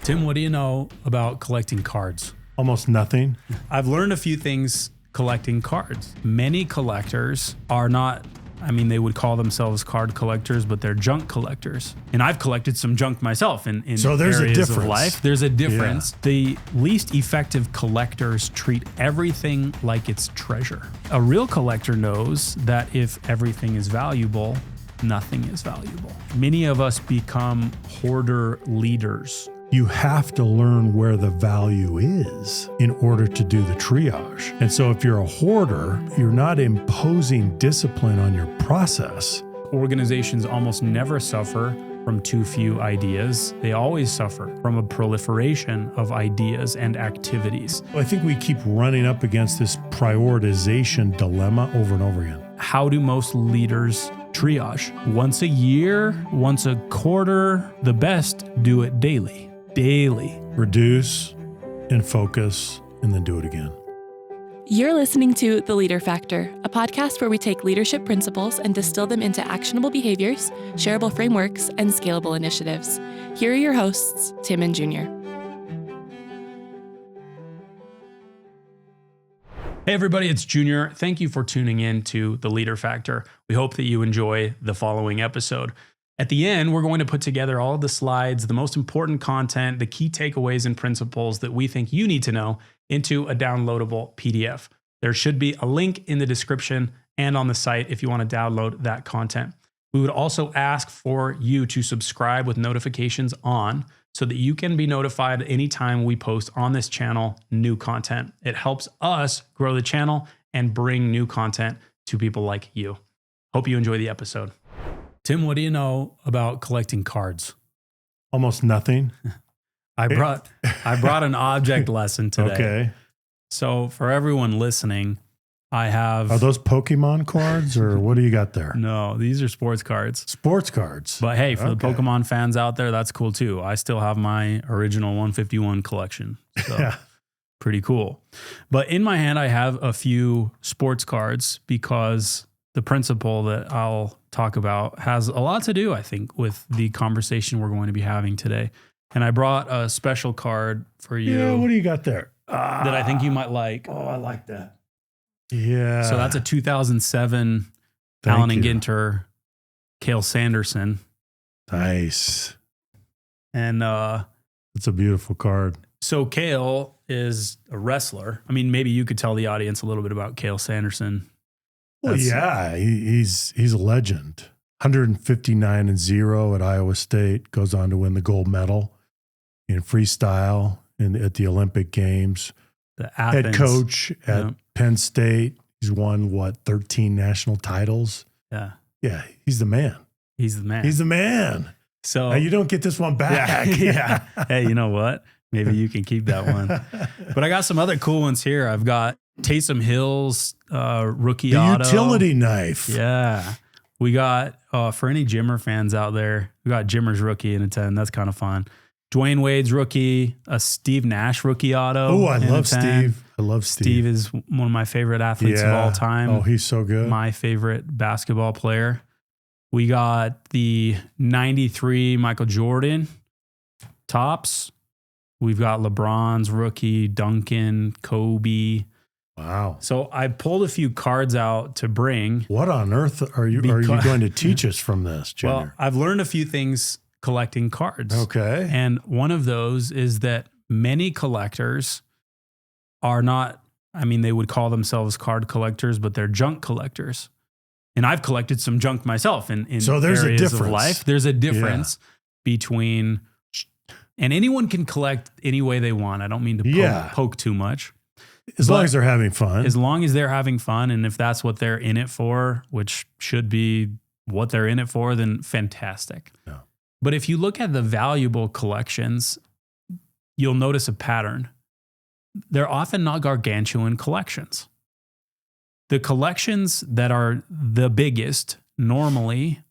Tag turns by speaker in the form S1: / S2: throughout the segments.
S1: Tim, what do you know about collecting cards?
S2: Almost nothing.
S1: I've learned a few things collecting cards. Many collectors are not, they would call themselves card collectors, but they're junk collectors. And I've collected some junk myself in
S2: So there's
S1: areas
S2: a difference.
S1: of life. There's a difference. Yeah. The least effective collectors treat everything like it's treasure. A real collector knows that if everything is valuable, nothing is valuable. Many of us become hoarder leaders.
S2: You have to learn where the value is in order to do the triage. And so if you're a hoarder, you're not imposing discipline on your process.
S1: Organizations almost never suffer from too few ideas. They always suffer from a proliferation of ideas and activities.
S2: Well, I think we keep running up against this prioritization dilemma over and over again.
S1: How do most leaders triage? Once a year, once a quarter, the best do it daily.
S2: Reduce and focus and then do it again.
S3: You're listening to The Leader Factor, a podcast where we take leadership principles and distill them into actionable behaviors, shareable frameworks, and scalable initiatives. Here are your hosts, Tim and Junior.
S1: Hey everybody, it's Junior. Thank you for tuning in to The Leader Factor. We hope that you enjoy the following episode. At the end, we're going to put together all of the slides, the most important content, the key takeaways and principles that we think you need to know into a downloadable PDF. There should be a link in the description and on the site if you want to download that content. We would also ask for you to subscribe with notifications on so that you can be notified anytime we post on this channel new content. It helps us grow the channel and bring new content to people like you. Hope you enjoy the episode. Tim, what do you know about collecting cards?
S2: Almost nothing.
S1: I brought an object lesson today.
S2: Okay.
S1: So for everyone listening, I have...
S2: Are those Pokemon cards or what do you got there?
S1: No, these are sports cards.
S2: Sports cards.
S1: But hey, for the Pokemon fans out there, that's cool too. I still have my original 151 collection. So
S2: yeah.
S1: Pretty cool. But in my hand, I have a few sports cards because the principle that I'll talk about has a lot to do, I think, with the conversation we're going to be having today. And I brought a special card for you.
S2: Yeah, what do you got there?
S1: That I think you might like.
S2: Oh, I like that. Yeah.
S1: So that's a 2007 Allen and Ginter, Cale Sanderson.
S2: Nice.
S1: And
S2: it's a beautiful card.
S1: So Cale is a wrestler. Maybe you could tell the audience a little bit about Cale Sanderson.
S2: Well, yeah, he's a legend. 159-0 at Iowa State, goes on to win the gold medal in freestyle at the Olympic Games.
S1: The Athens.
S2: Head coach at Penn State. He's won, 13 national titles?
S1: Yeah.
S2: Yeah, he's the man.
S1: He's the man.
S2: He's the man.
S1: So
S2: now you don't get this one back.
S1: Yeah. Hey, you know what? Maybe you can keep that one. But I got some other cool ones here. I've got Taysom Hill's rookie auto.
S2: The utility knife.
S1: Yeah. We got, for any Jimmer fans out there, we got Jimmer's rookie in a 10. That's kind of fun. Dwayne Wade's rookie, a Steve Nash rookie auto.
S2: Oh, I love Steve. I love Steve.
S1: Steve is one of my favorite athletes of all time.
S2: Oh, he's so good.
S1: My favorite basketball player. We got the 93 Michael Jordan tops. We've got LeBron's rookie, Duncan, Kobe.
S2: Wow.
S1: So I pulled a few cards out to bring.
S2: What on earth are you going to teach us from this, Junior?
S1: Well, I've learned a few things collecting cards.
S2: Okay.
S1: And one of those is that many collectors are not, they would call themselves card collectors, but they're junk collectors. And I've collected some junk myself in
S2: so there's
S1: areas
S2: a difference.
S1: Of life. There's a difference between, and anyone can collect any way they want. I don't mean to poke too much.
S2: As long as they're having fun.
S1: As long as they're having fun, and if that's what they're in it for, which should be what they're in it for, then fantastic.
S2: Yeah.
S1: But if you look at the valuable collections, you'll notice a pattern. They're often not gargantuan collections. The collections that are the biggest normally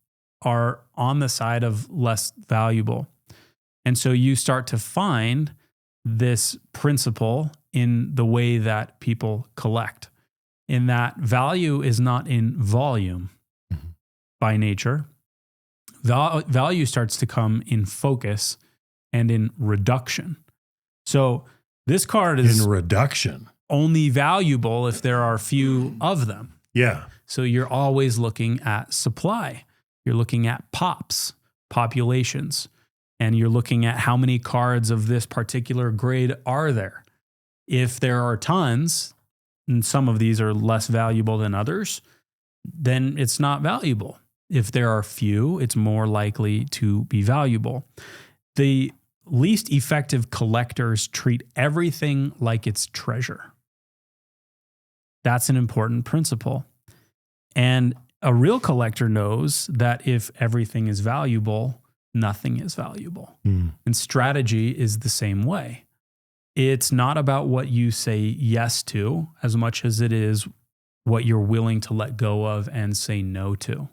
S1: are on the side of less valuable. And so you start to find this principle in the way that people collect, in that value is not in volume by nature. Value starts to come in focus and in reduction. So this card is
S2: In reduction.
S1: only valuable if there are few of them.
S2: Yeah.
S1: So you're always looking at supply. You're looking at populations, and you're looking at how many cards of this particular grade are there. If there are tons, and some of these are less valuable than others, then it's not valuable. If there are few, it's more likely to be valuable. The least effective collectors treat everything like it's treasure. That's an important principle. And a real collector knows that if everything is valuable, nothing is valuable. And strategy is the same way. It's not about what you say yes to as much as it is what you're willing to let go of and say no to.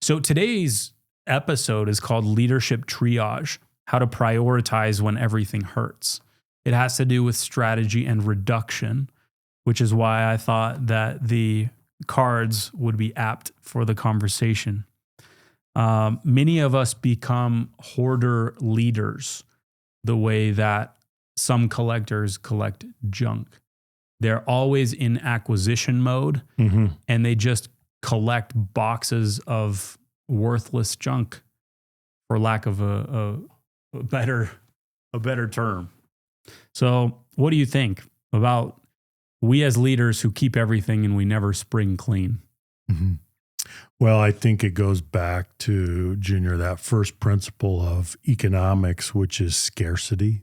S1: So today's episode is called Leadership Triage, how to prioritize when everything hurts. It has to do with strategy and reduction, which is why I thought that the cards would be apt for the conversation. Many of us become hoarder leaders the way that some collectors collect junk. They're always in acquisition mode, and they just collect boxes of worthless junk, for lack of a better term. So what do you think about we as leaders who keep everything and we never spring clean?
S2: Well, I think it goes back to, Junior, that first principle of economics, which is scarcity.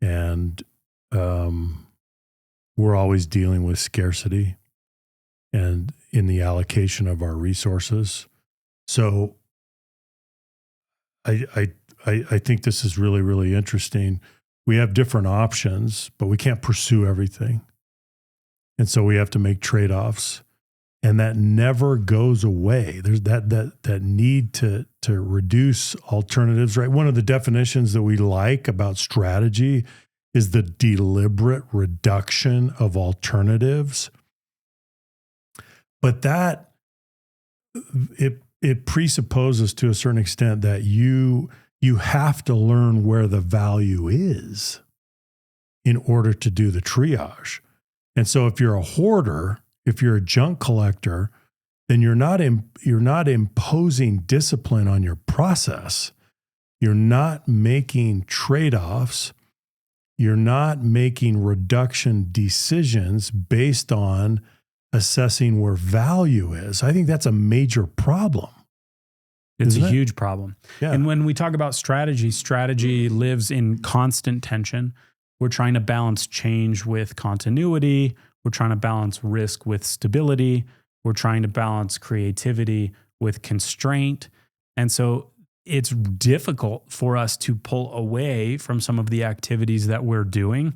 S2: And we're always dealing with scarcity and in the allocation of our resources. So I think this is really, really interesting. We have different options, but we can't pursue everything. And so we have to make trade-offs. And that never goes away. There's that need to reduce alternatives, right? One of the definitions that we like about strategy is the deliberate reduction of alternatives. But that it presupposes to a certain extent that you have to learn where the value is in order to do the triage. And so if you're a hoarder, if you're a junk collector, then you're not imposing discipline on your process. You're not making trade-offs. You're not making reduction decisions based on assessing where value is. I think that's a major problem.
S1: It's a huge problem.
S2: Yeah.
S1: And when we talk about strategy lives in constant tension. We're trying to balance change with continuity. We're trying to balance risk with stability. We're trying to balance creativity with constraint. And so it's difficult for us to pull away from some of the activities that we're doing.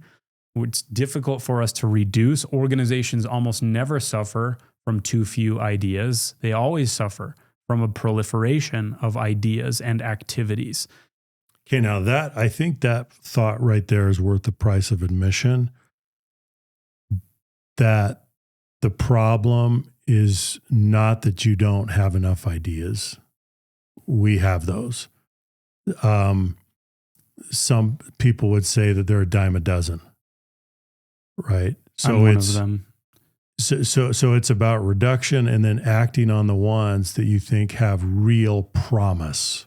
S1: It's difficult for us to reduce. Organizations almost never suffer from too few ideas. They always suffer from a proliferation of ideas and activities.
S2: Okay, now I think that thought right there is worth the price of admission. That the problem is not that you don't have enough ideas. We have those. Some people would say that they're a dime a dozen, right? So
S1: I'm one of them.
S2: So it's about reduction and then acting on the ones that you think have real promise.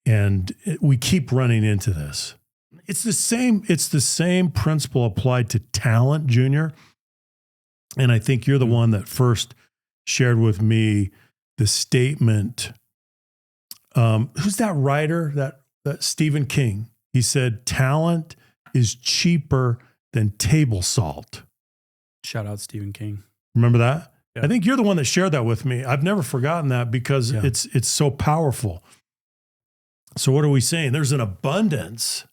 S2: And we keep running into this. It's the same principle applied to talent, Junior. And I think you're the one that first shared with me the statement. Who's that writer? That Stephen King. He said, talent is cheaper than table salt.
S1: Shout out Stephen King.
S2: Remember that?
S1: Yeah.
S2: I think you're the one that shared that with me. I've never forgotten that because it's so powerful. So what are we saying? There's an abundance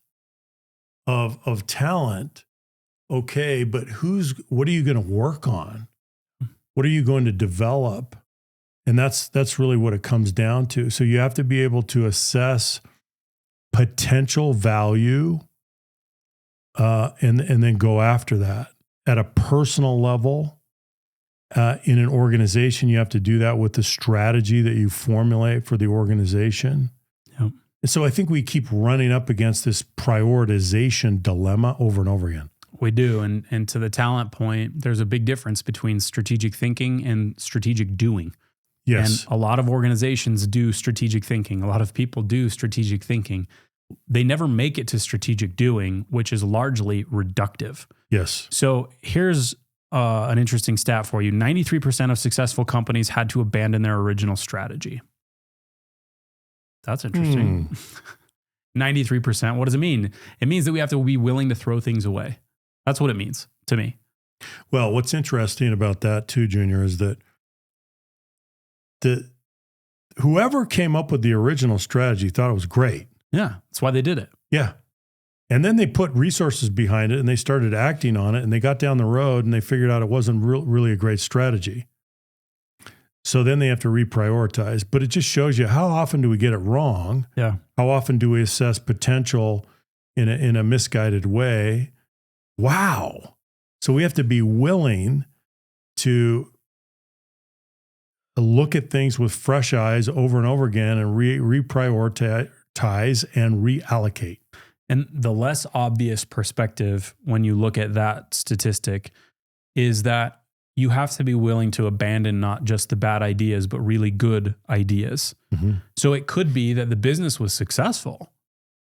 S2: of talent. Okay, but what are you going to work on? What are you going to develop? And that's really what it comes down to. So you have to be able to assess potential value and then go after that. At a personal level, in an organization, you have to do that with the strategy that you formulate for the organization.
S1: Yep.
S2: And so I think we keep running up against this prioritization dilemma over and over again.
S1: We do. And to the talent point, there's a big difference between strategic thinking and strategic doing.
S2: Yes.
S1: And a lot of organizations do strategic thinking. A lot of people do strategic thinking. They never make it to strategic doing, which is largely reductive.
S2: Yes.
S1: So here's an interesting stat for you. 93% of successful companies had to abandon their original strategy. That's interesting. 93%. What does it mean? It means that we have to be willing to throw things away. That's what it means to me.
S2: Well, what's interesting about that too, Junior, is that whoever came up with the original strategy thought it was great.
S1: Yeah, that's why they did it.
S2: Yeah. And then they put resources behind it and they started acting on it and they got down the road and they figured out it wasn't really a great strategy. So then they have to reprioritize. But it just shows you how often do we get it wrong?
S1: Yeah.
S2: How often do we assess potential in a misguided way? Wow. So we have to be willing to look at things with fresh eyes over and over again and reprioritize and reallocate.
S1: And the less obvious perspective when you look at that statistic is that you have to be willing to abandon not just the bad ideas, but really good ideas.
S2: Mm-hmm.
S1: So it could be that the business was successful.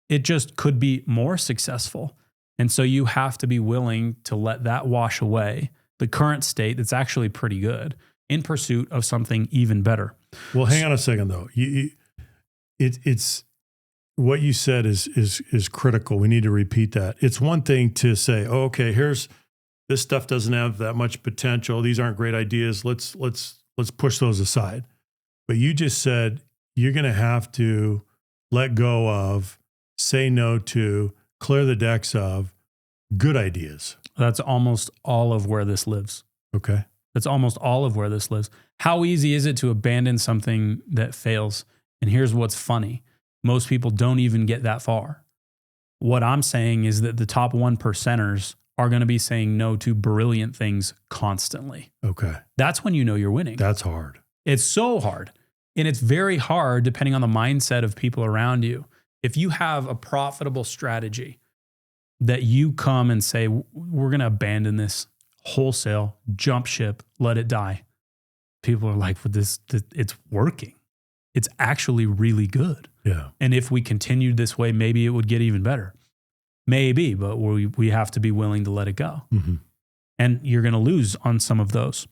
S1: It just could be more successful. And so you have to be willing to let that wash away the current state that's actually pretty good in pursuit of something even better.
S2: Well, hang on a second though. It's what you said is critical. We need to repeat that. It's one thing to say, oh, okay, this stuff doesn't have that much potential. These aren't great ideas. Let's push those aside. But you just said you're going to have to let go of, say no to, clear the decks of good ideas.
S1: That's almost all of where this lives.
S2: Okay.
S1: That's almost all of where this lives. How easy is it to abandon something that fails? And here's what's funny. Most people don't even get that far. What I'm saying is that the top 1%ers are going to be saying no to brilliant things constantly.
S2: Okay.
S1: That's when you know you're winning.
S2: That's hard.
S1: It's so hard. And it's very hard depending on the mindset of people around you. If you have a profitable strategy that you come and say, we're going to abandon this wholesale, jump ship, let it die. People are like, well, this it's working. It's actually really good.
S2: Yeah.
S1: And if we continued this way, maybe it would get even better. Maybe, but we have to be willing to let it go.
S2: Mm-hmm.
S1: And you're going to lose on some of those.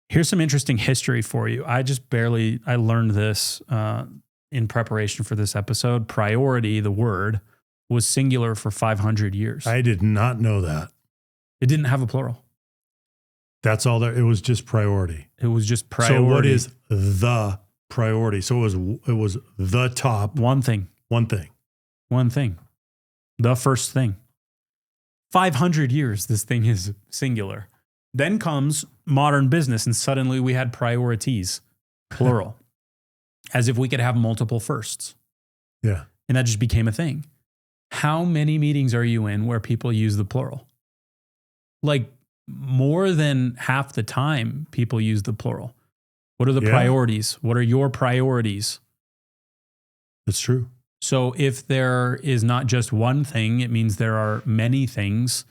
S1: Here's some interesting history for you. I learned this in preparation for this episode. Priority, the word, was singular for 500 years.
S2: I did not know that.
S1: It didn't have a plural.
S2: That's all there. It was just priority.
S1: It was just priority.
S2: So what is the priority? So it was the top.
S1: One thing. The first thing. 500 years, this thing is singular. Then comes modern business, and suddenly we had priorities, plural, as if we could have multiple firsts.
S2: Yeah.
S1: And that just became a thing. How many meetings are you in where people use the plural? Like more than half the time, people use the plural. What are the priorities? What are your priorities?
S2: That's true.
S1: So if there is not just one thing, it means there are many things,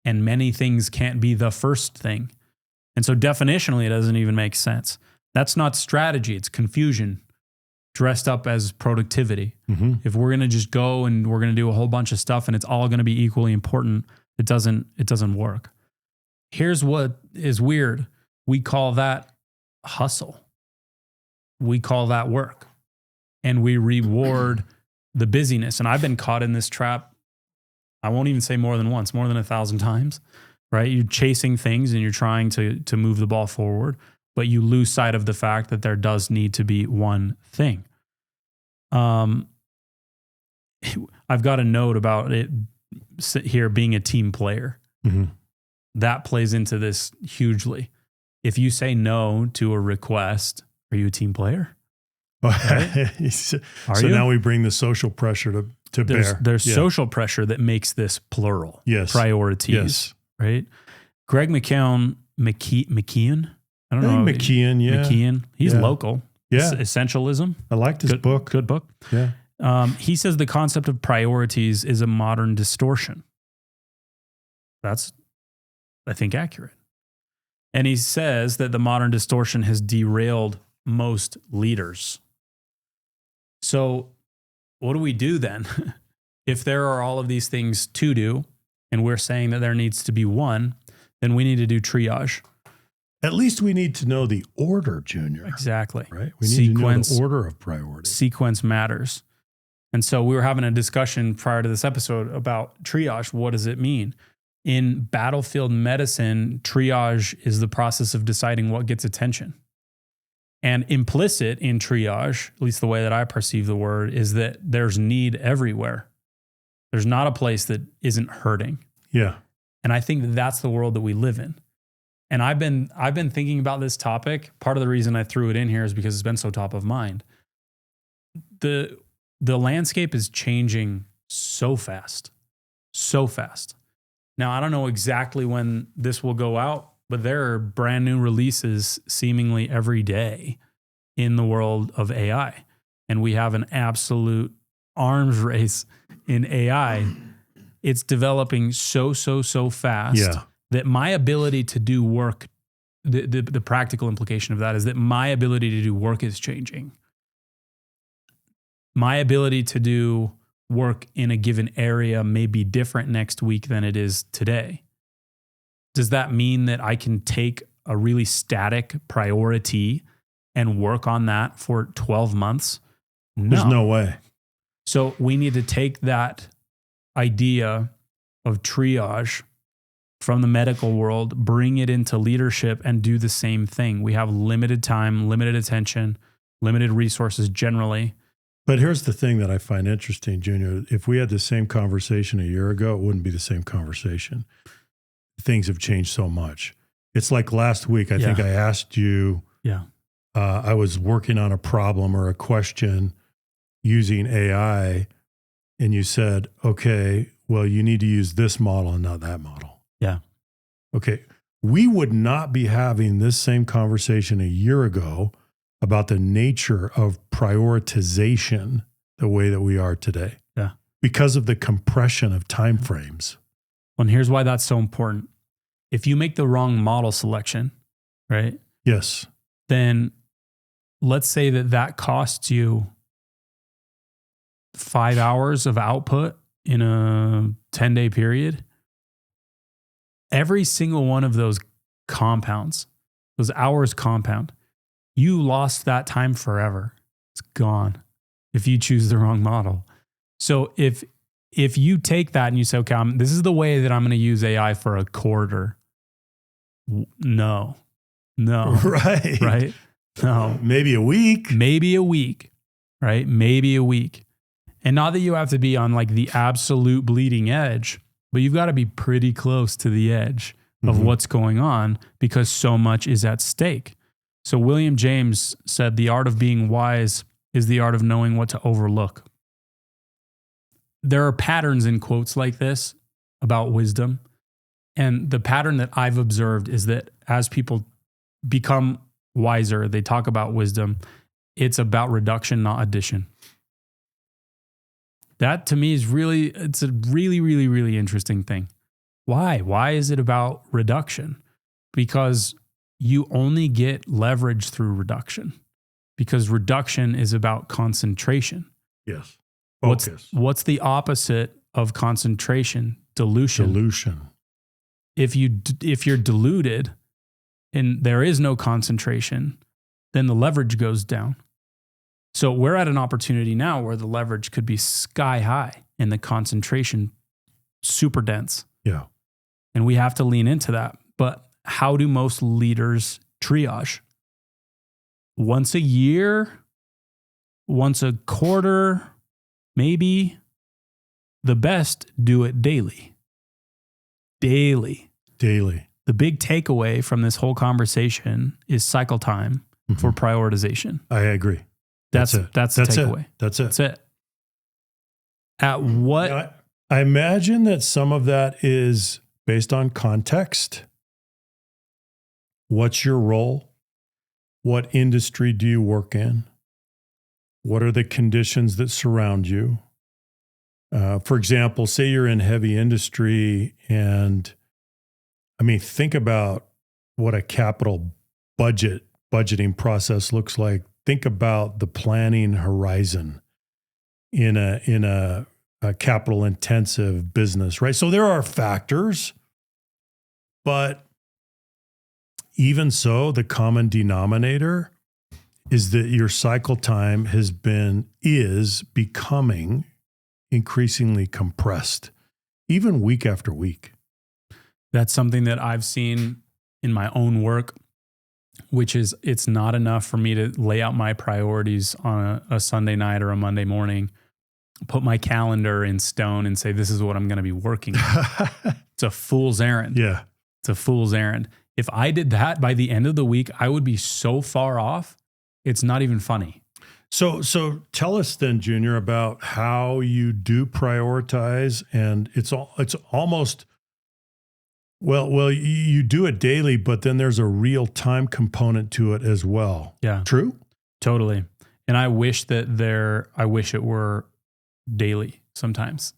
S1: and many things can't be the first thing. And so definitionally, it doesn't even make sense. That's not strategy. It's confusion dressed up as productivity.
S2: Mm-hmm.
S1: If we're going to just go and we're going to do a whole bunch of stuff and it's all going to be equally important, it doesn't work. Here's what is weird. We call that hustle. We call that work. And we reward the busyness. And I've been caught in this trap. I won't even say more than once, more than 1,000 times, right? You're chasing things and you're trying to move the ball forward, but you lose sight of the fact that there does need to be one thing. I've got a note about it here being a team player.
S2: Mm-hmm.
S1: That plays into this hugely. If you say no to a request, are you a team player? Right?
S2: So now we bring the social pressure to bear.
S1: There's social pressure that makes this plural.
S2: Yes.
S1: Priorities.
S2: Yes.
S1: Right? Greg McKeown, I don't know.
S2: McKeon, yeah.
S1: McKeon. He's local.
S2: Yeah.
S1: Essentialism.
S2: I liked his book.
S1: Good book.
S2: Yeah.
S1: He says the concept of priorities is a modern distortion. That's, I think, accurate. And he says that the modern distortion has derailed most leaders. So what do we do then? If there are all of these things to do, and we're saying that there needs to be one, then we need to do triage.
S2: At least we need to know the order, Junior.
S1: Exactly.
S2: Right? We need to know the order of priority.
S1: Sequence matters. And so we were having a discussion prior to this episode about triage. What does it mean? In battlefield medicine, triage is the process of deciding what gets attention. And implicit in triage, at least the way that I perceive the word, is that there's need everywhere. There's not a place that isn't hurting.
S2: Yeah.
S1: And I think that's the world that we live in. And I've been thinking about this topic. Part of the reason I threw it in here is because it's been so top of mind. The landscape is changing so fast. So fast. Now, I don't know exactly when this will go out, but there are brand new releases seemingly every day in the world of AI. And we have an absolute arms race in AI. It's developing so fast that my ability to do work, the practical implication of that is that my ability to do work is changing. My ability to do work in a given area may be different next week than it is today. Does that mean that I can take a really static priority and work on that for 12 months? No.
S2: There's no way.
S1: So we need to take that idea of triage from the medical world, bring it into leadership, and do the same thing. We have limited time, limited attention, limited resources generally.
S2: But here's the thing that I find interesting, Junior. If we had the same conversation a year ago, it wouldn't be the same conversation. Things have changed so much. It's like last week, I think I asked you, I was working on a problem or a question using AI, and you said, okay, well, you need to use this model and not that model.
S1: Yeah.
S2: Okay. We would not be having this same conversation a year ago about the nature of prioritization the way that we are today.
S1: Yeah.
S2: Because of the compression of time frames.
S1: Well, and here's why that's so important. If you make the wrong model selection, right?
S2: Yes.
S1: Then let's say that costs you 5 hours of output in a 10-day period. Every single one of those compounds, those hours compound. You lost that time forever. It's gone if you choose the wrong model. So if you take that and you say, okay, this is the way that I'm going to use AI for a quarter. No. Right? No.
S2: Maybe a week.
S1: Right? Maybe a week. And not that you have to be on like the absolute bleeding edge, but you've got to be pretty close to the edge of what's going on because so much is at stake. So William James said, the art of being wise is the art of knowing what to overlook. There are patterns in quotes like this about wisdom. And the pattern that I've observed is that as people become wiser, they talk about wisdom, it's about reduction, not addition. That to me is it's a really interesting thing. Why? Why is it about reduction? Because you only get leverage through reduction. Because reduction is about concentration.
S2: Yes. Focus.
S1: What's the opposite of concentration? Dilution. If you're diluted and there is no concentration, then the leverage goes down. So we're at an opportunity now where the leverage could be sky high and the concentration super dense.
S2: Yeah.
S1: And we have to lean into that. But how do most leaders triage? Once a year, once a quarter, maybe. The best do it daily. Daily.
S2: The
S1: big takeaway from this whole conversation is cycle time for prioritization.
S2: I agree.
S1: That's the takeaway.
S2: That's
S1: it. At what?
S2: I imagine that some of that is based on context. What's your role? What industry do you work in? What are the conditions that surround you? For example, say you're in heavy industry, and think about what a capital budgeting process looks like. Think about the planning horizon in a capital intensive business, right? So there are factors, but even so, the common denominator is that your cycle time is becoming increasingly compressed, even week after week.
S1: That's something that I've seen in my own work, which is it's not enough for me to lay out my priorities on a Sunday night or a Monday morning, put my calendar in stone and say, this is what I'm going to be working on. It's a fool's errand.
S2: Yeah.
S1: It's a fool's errand. If I did that by the end of the week, I would be so far off. It's not even funny.
S2: So tell us then, Junior, about how you do prioritize, and it's almost, well, you do it daily, but then there's a real time component to it as well.
S1: Yeah.
S2: True?
S1: Totally. And I wish it were daily sometimes.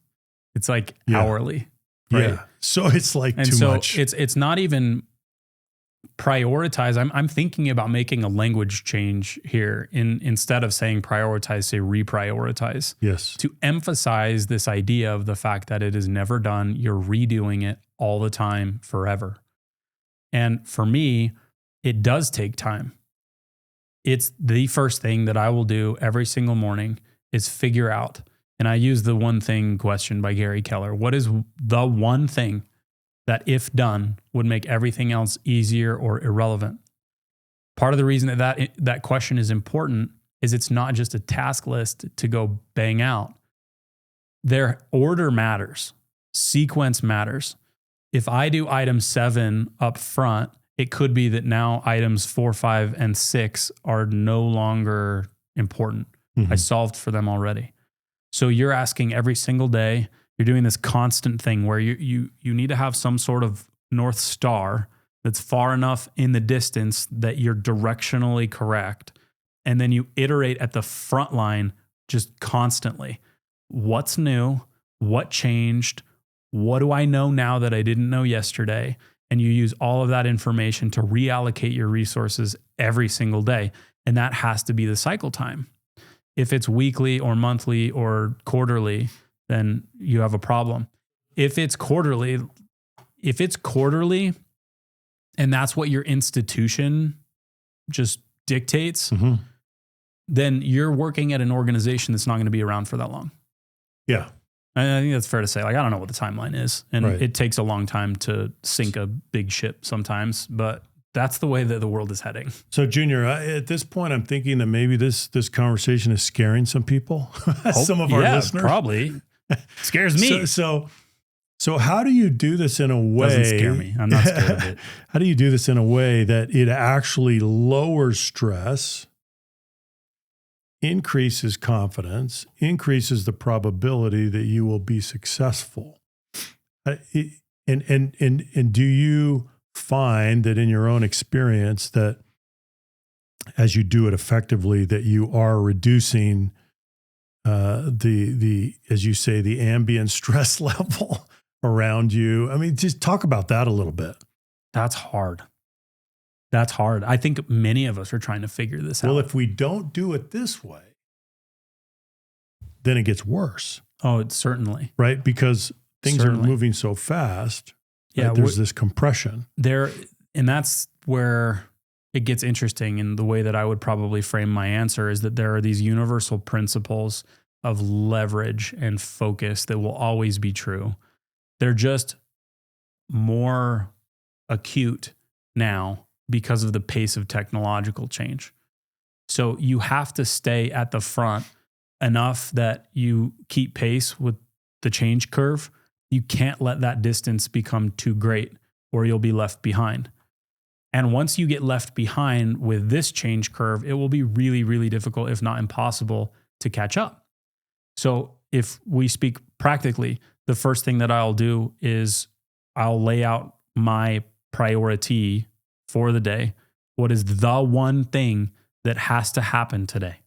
S1: It's like hourly. Right?
S2: Yeah. So it's like
S1: and
S2: too
S1: so
S2: much.
S1: It's not even prioritize. I'm thinking about making a language change here. Instead of saying prioritize, say reprioritize.
S2: Yes.
S1: To emphasize this idea of the fact that it is never done. You're redoing it all the time, forever. And for me, it does take time. It's the first thing that I will do every single morning is figure out. And I use the one thing question by Gary Keller. What is the one thing that, if done, would make everything else easier or irrelevant? Part of the reason that question is important is it's not just a task list to go bang out. Their order matters. Sequence matters. If I do item 7 up front, it could be that now items 4, 5, and 6 are no longer important.
S2: Mm-hmm.
S1: I solved for them already. So you're asking every single day. You're doing this constant thing where you need to have some sort of North Star that's far enough in the distance that you're directionally correct. And then you iterate at the front line just constantly. What's new? What changed? What do I know now that I didn't know yesterday? And you use all of that information to reallocate your resources every single day. And that has to be the cycle time. If it's weekly or monthly or quarterly, then you have a problem. If it's quarterly, and that's what your institution just dictates,
S2: mm-hmm.
S1: then you're working at an organization that's not going to be around for that long.
S2: Yeah.
S1: And I think that's fair to say. Like, I don't know what the timeline is. And
S2: Right.
S1: It takes a long time to sink a big ship sometimes, but that's the way that the world is heading.
S2: So, Junior, at this point, I'm thinking that maybe this conversation is scaring some people, some of our listeners.
S1: Probably. Scares me.
S2: So how do you do this in a way?
S1: Doesn't scare me. I'm not scared of it.
S2: How do you do this in a way that it actually lowers stress, increases confidence, increases the probability that you will be successful? And do you find that in your own experience that as you do it effectively, that you are reducing the as you say, the ambient stress level around you? I mean, just talk about that a little bit.
S1: That's hard. I think many of us are trying to figure this out.
S2: Well, if we don't do it this way, then it gets worse.
S1: Oh, it's certainly.
S2: Right? Because things are moving so fast.
S1: Yeah.
S2: Right? There's this compression.
S1: And that's where it gets interesting. And the way that I would probably frame my answer is that there are these universal principles of leverage and focus that will always be true. They're just more acute now because of the pace of technological change. So you have to stay at the front enough that you keep pace with the change curve. You can't let that distance become too great or you'll be left behind. And once you get left behind with this change curve, it will be really, really difficult, if not impossible, to catch up. So if we speak practically, the first thing that I'll do is I'll lay out my priority for the day. What is the one thing that has to happen today?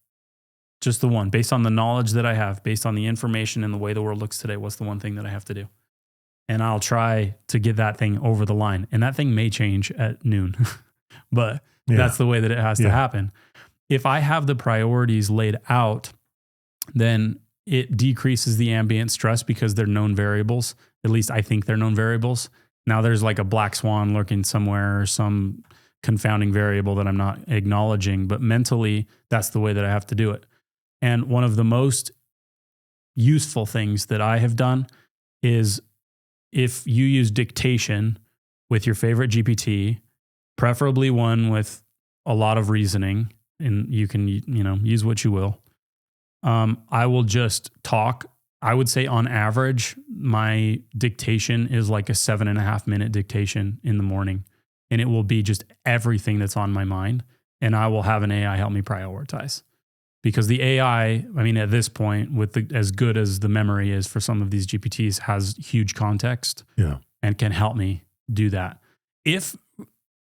S1: Just the one. Based on the knowledge that I have, based on the information and the way the world looks today, what's the one thing that I have to do? And I'll try to get that thing over the line. And that thing may change at noon, but that's the way that it has to happen. If I have the priorities laid out, then it decreases the ambient stress because they're known variables. At least I think they're known variables. Now there's like a black swan lurking somewhere or some confounding variable that I'm not acknowledging, but mentally that's the way that I have to do it. And one of the most useful things that I have done is if you use dictation with your favorite GPT, preferably one with a lot of reasoning, and you can, use what you will. I will just talk. I would say on average, my dictation is like a 7.5 minute dictation in the morning. And it will be just everything that's on my mind. And I will have an AI help me prioritize. Because the AI, at this point, with as good as the memory is for some of these GPTs, has huge context and can help me do that. If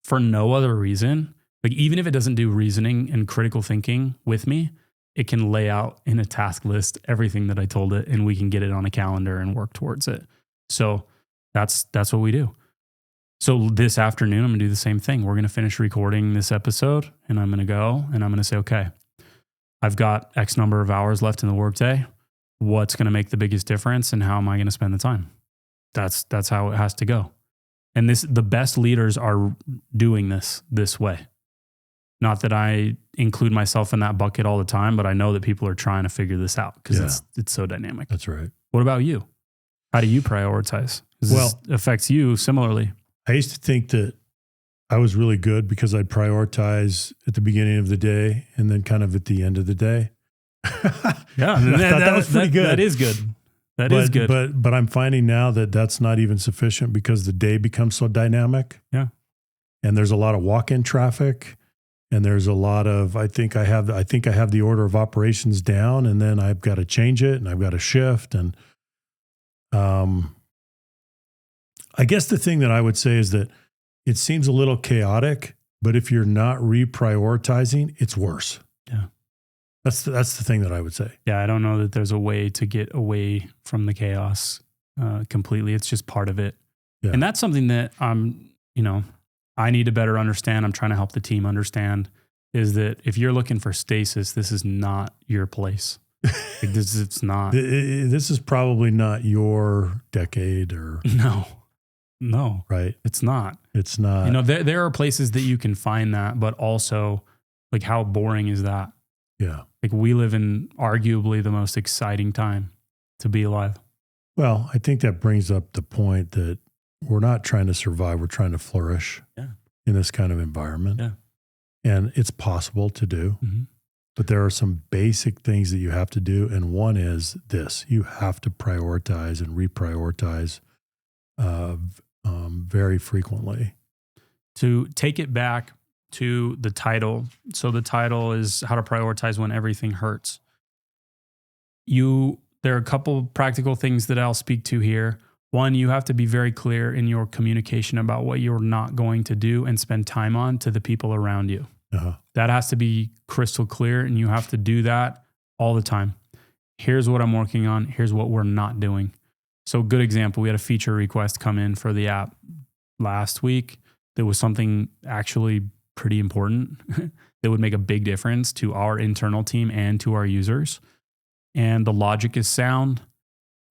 S1: for no other reason, like even if it doesn't do reasoning and critical thinking with me, it can lay out in a task list everything that I told it, and we can get it on a calendar and work towards it. So that's what we do. So this afternoon, I'm going to do the same thing. We're going to finish recording this episode, and I'm going to go and I'm going to say, okay, I've got X number of hours left in the workday. What's going to make the biggest difference, and how am I going to spend the time? That's how it has to go. And the best leaders are doing this way. Not that I include myself in that bucket all the time, but I know that people are trying to figure this out because it's so dynamic.
S2: That's right.
S1: What about you? How do you prioritize? This affects you similarly.
S2: I used to think that I was really good because I'd prioritize at the beginning of the day and then kind of at the end of the day.
S1: That
S2: was pretty good.
S1: That is good. That is good.
S2: But I'm finding now that that's not even sufficient because the day becomes so dynamic.
S1: Yeah.
S2: And there's a lot of walk-in traffic. And there's a lot of, I think I have the order of operations down, and then I've got to change it and I've got to shift. And I guess the thing that I would say is that it seems a little chaotic, but if you're not reprioritizing, it's worse.
S1: Yeah.
S2: That's the thing that I would say.
S1: Yeah. I don't know that there's a way to get away from the chaos completely. It's just part of it. Yeah. And that's something that I need to better understand. I'm trying to help the team understand is that if you're looking for stasis, this is not your place. Like it's not.
S2: This is probably not your decade or.
S1: No.
S2: Right.
S1: It's not.
S2: It's not.
S1: There are places that you can find that, but also like how boring is that?
S2: Yeah.
S1: Like we live in arguably the most exciting time to be alive.
S2: Well, I think that brings up the point that we're not trying to survive. We're trying to flourish in this kind of environment.
S1: Yeah.
S2: And it's possible to do, but there are some basic things that you have to do. And one is this, you have to prioritize and reprioritize very frequently.
S1: To take it back to the title. So the title is How to Prioritize When Everything Hurts. There are a couple practical things that I'll speak to here. One, you have to be very clear in your communication about what you're not going to do and spend time on to the people around you. That has to be crystal clear, and you have to do that all the time. Here's what I'm working on. Here's what we're not doing. So good example, we had a feature request come in for the app last week. There was something actually pretty important that would make a big difference to our internal team and to our users. And the logic is sound.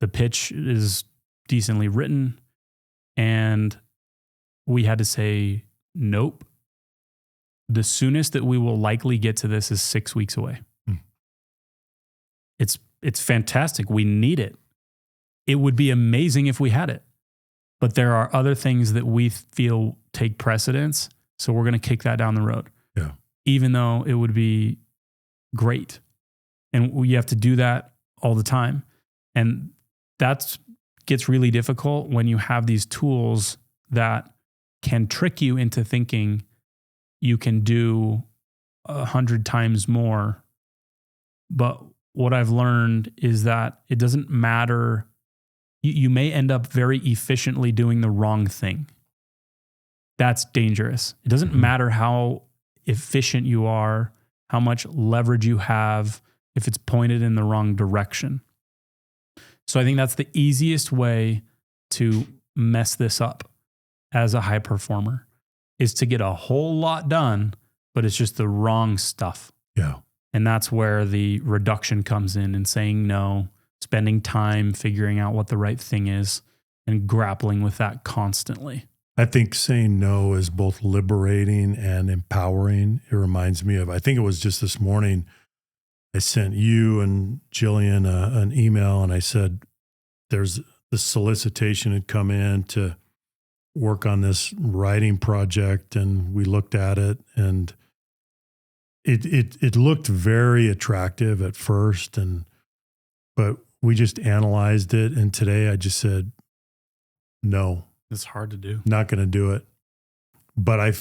S1: The pitch is decently written. And we had to say, nope. The soonest that we will likely get to this is 6 weeks away. It's fantastic. We need it. It would be amazing if we had it. But there are other things that we feel take precedence. So we're going to kick that down the road.
S2: Yeah.
S1: Even though it would be great. And we have to do that all the time. And that gets really difficult when you have these tools that can trick you into thinking you can do 100 times more. But what I've learned is that it doesn't matter. You may end up very efficiently doing the wrong thing. That's dangerous. It doesn't matter how efficient you are, how much leverage you have. if it's pointed in the wrong direction. So I think that's the easiest way to mess this up as a high performer, is to get a whole lot done, but it's just the wrong stuff.
S2: Yeah.
S1: And that's where the reduction comes in, and saying no, spending time figuring out what the right thing is, and grappling with that constantly.
S2: I think saying no is both liberating and empowering. It reminds me of, I think it was just this morning, I sent you and Jillian an email, and I said, there's the solicitation had come in to work on this writing project, and we looked at it, and it looked very attractive at first, but we just analyzed it, and today I just said, no.
S1: It's hard to do.
S2: Not going to do it. But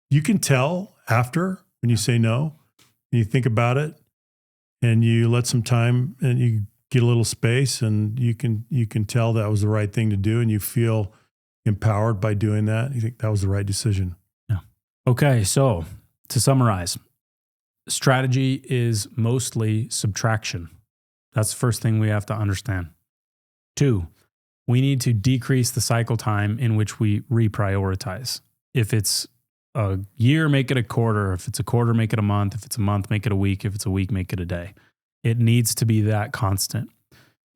S2: you can tell after when you say no, and you think about it, and you let some time, and you get a little space, and you can tell that was the right thing to do, and you feel empowered by doing that. You think that was the right decision.
S1: Yeah. Okay. So to summarize, strategy is mostly subtraction. That's the first thing we have to understand. 2, we need to decrease the cycle time in which we reprioritize. If it's a year, make it a quarter. If it's a quarter, make it a month. If it's a month, make it a week. If it's a week, make it a day. It needs to be that constant.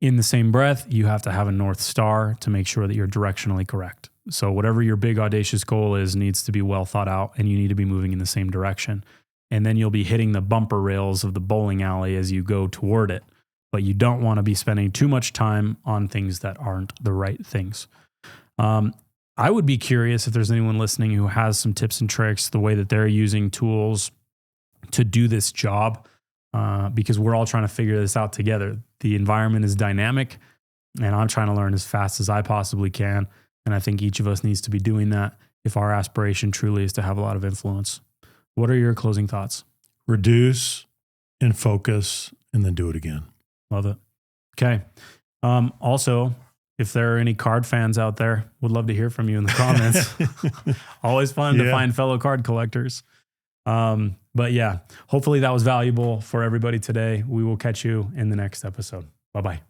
S1: In the same breath, you have to have a North Star to make sure that you're directionally correct. So whatever your big audacious goal is needs to be well thought out, and you need to be moving in the same direction. And then you'll be hitting the bumper rails of the bowling alley as you go toward it. But you don't want to be spending too much time on things that aren't the right things. I would be curious if there's anyone listening who has some tips and tricks, the way that they're using tools to do this job, because we're all trying to figure this out together. The environment is dynamic, and I'm trying to learn as fast as I possibly can. And I think each of us needs to be doing that if our aspiration truly is to have a lot of influence. What are your closing thoughts?
S2: Reduce and focus, and then do it again.
S1: Love it. Okay. Also, if there are any card fans out there, would love to hear from you in the comments. Always fun to find fellow card collectors. But yeah, hopefully that was valuable for everybody today. We will catch you in the next episode. Bye-bye.